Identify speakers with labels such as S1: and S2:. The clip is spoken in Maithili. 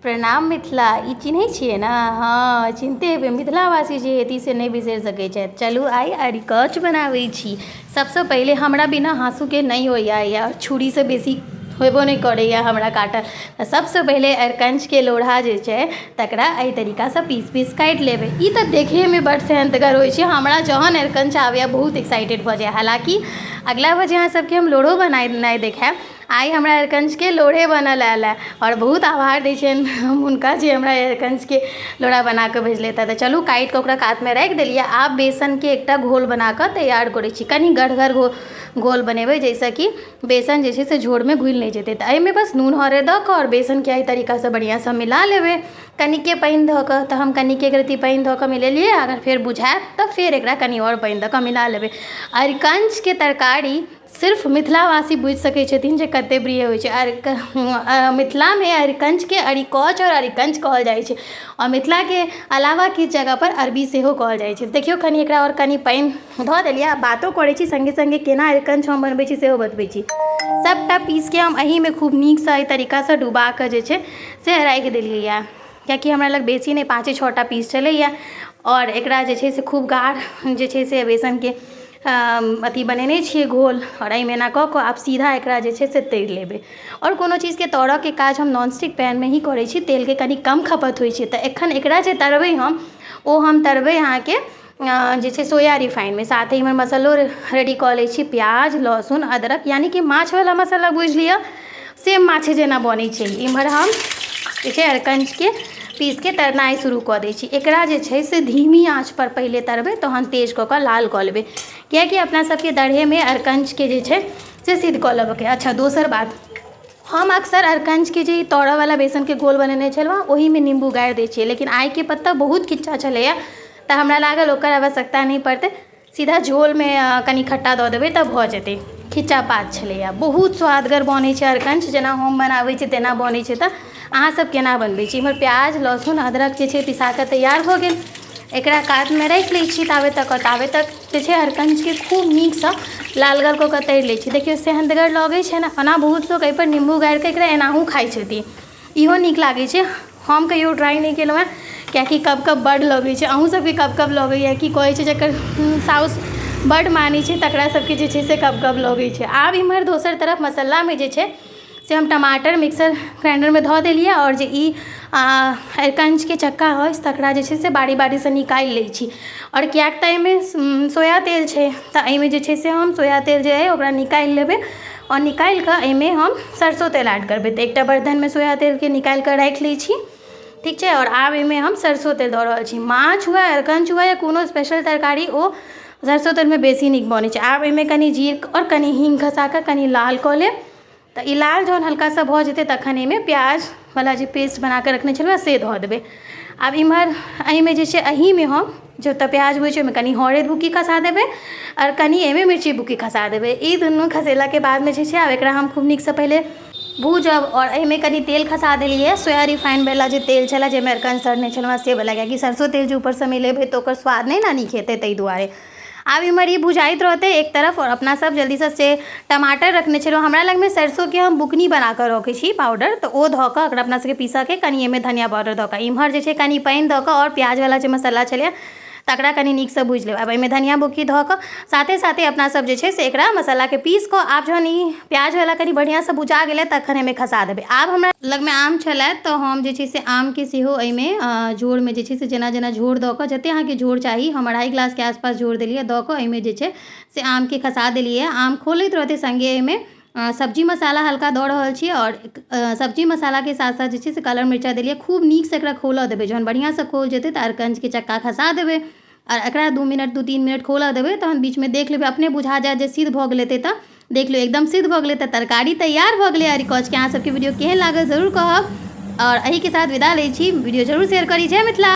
S1: प्रणाम मिथिला। ई चिन्है छियै ने? हाँ, चिन्हते हेबै। मिथिलावासी जे हेती से नहि बिसरि सकै छथि। चलू आइ अरिकोंच बनाबै छी। सबसँ पहिले हमरा बिना हाँसूके नहि होइए या छुरीसँ बेसी होयबो नहीं करैए हमरा काटल। तऽ सबसँ पहिले अरिकंचके लोढ़ा जे छै तकरा एहि तरीकासँ पीस पीस काटि लेबै। ई तऽ देखैमे बड्ड सेहन्तगर होइ छै। हमरा जहन अरिकंच आबैए बहुत एक्साइटेड भऽ जाइए। हालाँकि अगिला बजे अहाँ सबके हम लोढ़ो बनाइ देखायब। आइ हमरा अरिकंचके लोढ़े बनल आयल है और बहुत आभार दै छियनि हम हुनका जे हमरा अरिकंचके लोढ़ा बना कऽ भेजलथि। तऽ चलू काटि कऽ ओकरा कातमे राखि देलियै। आब बेसनके एकटा घोल बना कऽ तैयार करै छी। कनि गढ़गर घोल बनेबै जाहिसँ कि बेसन जे छै से झोरमे घुलि नहि जेतै। तऽ एहिमे बस नून हरदि दऽ कऽ आओर बेसनके एहि तरीकासँ बढ़िआँसँ मिला लेबै। कनिके पानि धऽ कऽ, तऽ हम कनिके एक रत्ती पानि धऽ कऽ मिलेलियै। अगर फेर बुझायत तऽ फेर एकरा कनि आओर पानि दऽ कऽ मिला लेबै। अरिकंचके तरकारी सिर्फ मिथिलावासी बुझि सकै छथिन जे कतेक प्रिय होइ छै। मिथिलामे अरिकंचके अरिकोच और अरिकंच कहल जाइ छै और मिथिलाके अलावा किछु जगहपर अरबी सेहो कहल जाइ छै। देखियौ कनि एकरा और कनि पानि धऽ देलियै। आ बातो करै छी सङ्गे सङ्गे केना अरिकंच हम बनबै छी सेहो बतबै छी। सबटा पीसके हम एहिमे खूब नीकसँ एहि तरीकासँ डुबा कऽ जे छै से राखि देलियै। कियाकि हमरा लग बेसी नहि 5-6टा पीस छलैए और एकरा जे छै से खूब गाढ़ जे छै से बेसनके अथी बनेने छियै घोल। और एहिमे एना कऽ कऽ आब सीधा एकरा जे छै से तरि लेबै। और कोनो चीजके तरऽके काज हम नॉनस्टिक पैनमे ही करै छी। तेलके कनि कम खपत होइ छै। तऽ एखन एकरा जे तरबै हम तरबै अहाँके जे छै सोया रिफाइनमे। साथे इम्हर मसालो रेडी कऽ लै छी। प्याज, लहसुन, अदरक, यानी कि माछवला मसाला बुझि लिअ, सेम माछ जेना बनै छै। इम्हर हम जे छै अरिकंचके पीसके तरनाइ शुरू कऽ दै छी। एकरा जे छै से धीमी आँचपर पहिले तरबै तहन तेज कऽ कऽ लाल कऽ लेबै। कियाकि अपना सबके दरहेमे अरिकंचके जे छै से सिद्ध कऽ लेबऽके। अच्छा, दोसर बात, हम अक्सर अरिकंचके जे तरऽवला बेसनके घोल बनेने छलहुँ ओहिमे नींबू गाड़ि दै छियै। लेकिन आइके पत्ता बहुत खिच्चा छलैए तऽ हमरा लागल ओकर आवश्यकता नहि पड़तै। सीधा झोलमे कनि खट्टा दऽ देबै तऽ भऽ जेतै। खिच्चा पात छलैए। बहुत स्वादगर बनै छै अरिकंच। जेना हम बनाबै छी तेना बनै छै। तऽ अहाँसब केना बनबै छी? इम्हर प्याज, लहसुन, अदरक जे छै पिसा कऽ तैयार भऽ गेल। एकरा कातमे राखि लै छी ताबे तक जे छै अरिकंचके खूब नीकसँ लालगर कऽ कऽ तरि लै छी। देखियौ सेहन्तगर लगै छै ने। ओना बहुत लोक एहिपर निम्बू गाड़ि कऽ एकरा एनाहू खाइ छथिन, इहो नीक लागै छै। हम कहियो ट्राई नहीं केलहुँ हैं कियाकि कब कब बड्ड लगै छै। अहूँ सबके कब कब लगैए कि कहै छै जकर साउस बड्ड मानै छै तकरा सबके जे छै से कब कब लगै छै। आब इम्हर दोसर तरफ मसालामे जे छै से हम टमाटर मिक्सर ग्राइंडरमे धऽ देलियै और जे ई अरिकंचके चक्का अछि तकरा जे छै से बारी बारीसँ निकालि लै छी। और किएक तऽ एहिमे सोया तेल छै तऽ एहिमे जे छै से हम सोया तेल जे अइ ओकरा निकालि लेबै और निकालि कऽ एहिमे हम सरिसो तेल ऐड करबै। तऽ एकटा बर्तनमे सोया तेलके निकालि कऽ राखि लै छी, ठीक छै। और आब एहिमे हम सरिसो तेल दऽ रहल छी। माछ हुए, अरिकंच हुए या कोनो स्पेशल तरकारी, ओ सरिसो तेलमे बेसी नीक बनै छै। आब एहिमे कनि जीर और कनि हींग खसा कऽ कनि लाल कऽ लेब। तऽ ई लाल जहन हल्का सा भऽ जेतै तखन एहिमे प्याजवला जे पेस्ट बना कऽ रखने छलहुँ से धऽ देबै। आब इम्हर एहिमे जे छै एहिमे हम जतऽ प्याज होइ छै ओहिमे कनि हरदि बुक्की खसा देबै और कनि एहिमे मिर्ची बुक्की खसा देबै। ई दुनू खसेलाके बादमे जे छै आब एकरा हम खूब नीकसँ पहिले भूजब। और एहिमे कनि तेल खसा देलियै, सोया रिफाइनवला जे तेल छलै जाहिमे अरिकंच तरने छलहुँ से वाला, कियाकि सरसो तेल जे ऊपरसँ मिलेबै तऽ ओकर स्वाद नहि ने नीक हेतै, ताहि दुआरे। आब इम्हर ई बुझाइत रहतै एक तरफ और अपना सब जल्दीसँ से टमाटर रखने छलहुँ। हमरा लगमे सरसोके हम बुकनी बना कऽ रखै छी पाउडर, तऽ ओ धऽ कऽ ओकरा अपना सबके पीसऽके कनि एहिमे धनिया पाउडर दऽ कऽ इम्हर जे छै कनि पानि दऽ कऽ और प्याजवला जे मसाला छलै तकरा कनि नीकसँ भूजि लेब। आब एहिमे धनिया बुक्की धऽ कऽ साथे साथे अपना सब जे छै से एकरा मसालाके पीस कऽ आब जहन ई प्याजवला कनि बढ़िआँसँ भुजा गेलै तखन एहिमे खसा देबै। आब हमरा लगमे आम छलै तऽ हम जे छै से आमके सेहो एहिमे झोरमे जे छै से जेना जेना झोर दऽ कऽ, जतेक अहाँके झोर चाही, हम 2.5 गिलासके आसपास झोर देलियै, दऽ कऽ एहिमे जे छै से आमके खसा देलियै। आम खोलैत रहतै सङ्गे एहिमे सब्जी मसाला हल्का दऽ रहल छी और सब्जी मसालाके साथ साथ जे छै से काला मिरचाइ देलियै। खूब नीकसँ एकरा खोलऽ देबै। जहन बढ़िआँसँ खोल जेतै तऽ अरिकंचके चक्का खसा देबै और एकरा 2 मिनट 2-3 मिनट खोलऽ देबै। तहन बीचमे देख लेबै, अपने बुझा जायत जे सिद्ध भऽ गेलै तऽ देख लियौ एकदम सिद्ध भऽ गेलै तऽ तरकारी तैयार भऽ गेलै अरिकोचके। अहाँ सबके वीडियो केहन लागल जरूर कहब और एहिके साथ विदा लै छी। वीडियो जरूर शेयर करी। जय मिथिला।